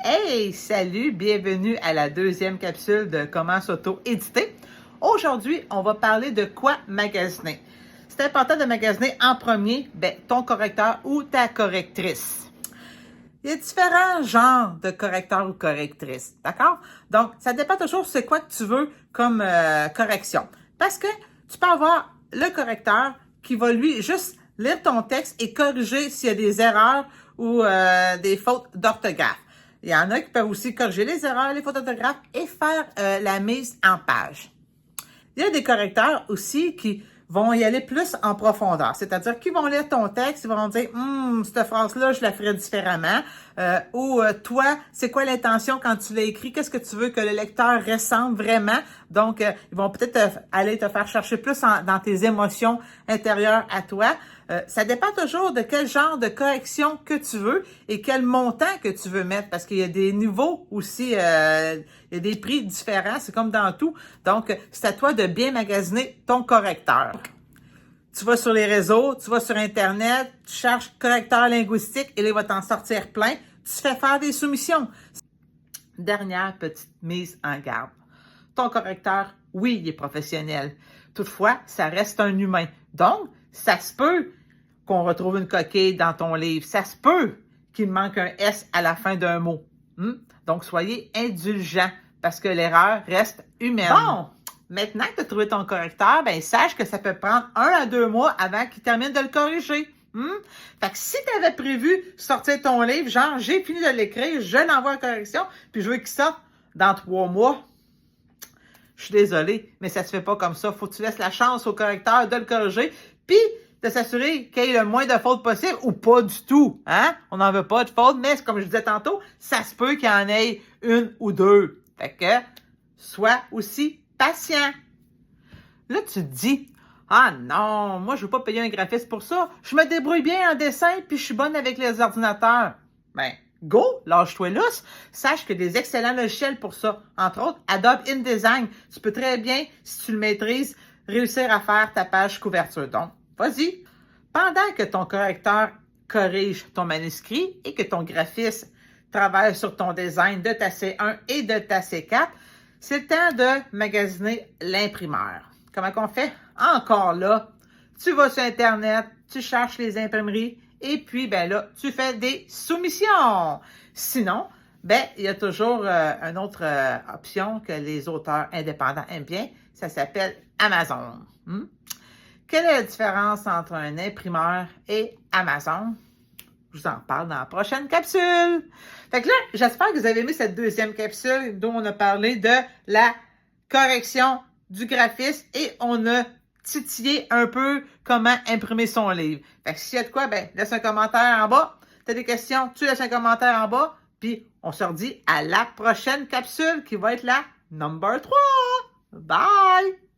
Hey, salut, bienvenue à la deuxième capsule de comment s'auto-éditer. Aujourd'hui, on va parler de quoi magasiner. C'est important de magasiner en premier ton correcteur ou ta correctrice. Il y a différents genres de correcteurs ou correctrices, d'accord? Donc, ça dépend toujours c'est quoi que tu veux comme correction. Parce que tu peux avoir le correcteur qui va lui juste lire ton texte et corriger s'il y a des erreurs ou des fautes d'orthographe. Il y en a qui peuvent aussi corriger les erreurs, les fautes d'orthographe et faire la mise en page. Il y a des correcteurs aussi qui vont y aller plus en profondeur, c'est-à-dire qu'ils vont lire ton texte, ils vont dire cette phrase-là, je la ferais différemment. Toi, c'est quoi l'intention quand tu l'as écrit? Qu'est-ce que tu veux que le lecteur ressente vraiment? Donc, ils vont peut-être aller te faire chercher plus dans tes émotions intérieures à toi. Ça dépend toujours de quel genre de correction que tu veux et quel montant que tu veux mettre, parce qu'il y a des niveaux aussi, il y a des prix différents, c'est comme dans tout. Donc, c'est à toi de bien magasiner ton correcteur. Tu vas sur les réseaux, tu vas sur Internet, tu cherches correcteur linguistique et là, il va t'en sortir plein. Tu fais faire des soumissions. Dernière petite mise en garde. Ton correcteur, oui, il est professionnel. Toutefois, ça reste un humain. Donc, ça se peut qu'on retrouve une coquille dans ton livre. Ça se peut qu'il manque un S à la fin d'un mot. Donc, soyez indulgents parce que l'erreur reste humaine. Bon, maintenant que tu as trouvé ton correcteur, sache que ça peut prendre 1 à 2 mois avant qu'il termine de le corriger. Fait que si tu avais prévu sortir ton livre, genre j'ai fini de l'écrire, je l'envoie en correction, puis je veux qu'il sorte dans 3 mois, je suis désolée, mais ça se fait pas comme ça. Faut que tu laisses la chance au correcteur de le corriger, puis de s'assurer qu'il y ait le moins de fautes possible ou pas du tout. On n'en veut pas de fautes, mais comme je disais tantôt, ça se peut qu'il y en ait 1 ou 2. Fait que, sois aussi patient. Là, tu te dis, ah non, moi, je veux pas payer un graphiste pour ça. Je me débrouille bien en dessin, puis je suis bonne avec les ordinateurs. Go, lâche-toi lousse. Sache que des excellents logiciels pour ça. Entre autres, Adobe InDesign. Tu peux très bien, si tu le maîtrises, réussir à faire ta page couverture. Donc, vas-y. Pendant que ton correcteur corrige ton manuscrit et que ton graphiste travaille sur ton design de ta C1 et de ta C4, c'est le temps de magasiner l'imprimeur. Comment qu'on fait? Encore là, tu vas sur Internet, tu cherches les imprimeries et puis, là, tu fais des soumissions. Sinon, il y a toujours une autre option que les auteurs indépendants aiment bien. Ça s'appelle Amazon. Quelle est la différence entre un imprimeur et Amazon? Je vous en parle dans la prochaine capsule. Fait que là, j'espère que vous avez aimé cette deuxième capsule dont on a parlé de la correction du graphiste et on a titillé un peu comment imprimer son livre. Fait que s'il y a de quoi, laisse un commentaire en bas. Tu as des questions, tu laisses un commentaire en bas. Puis on se redit à la prochaine capsule qui va être la number 3. Bye!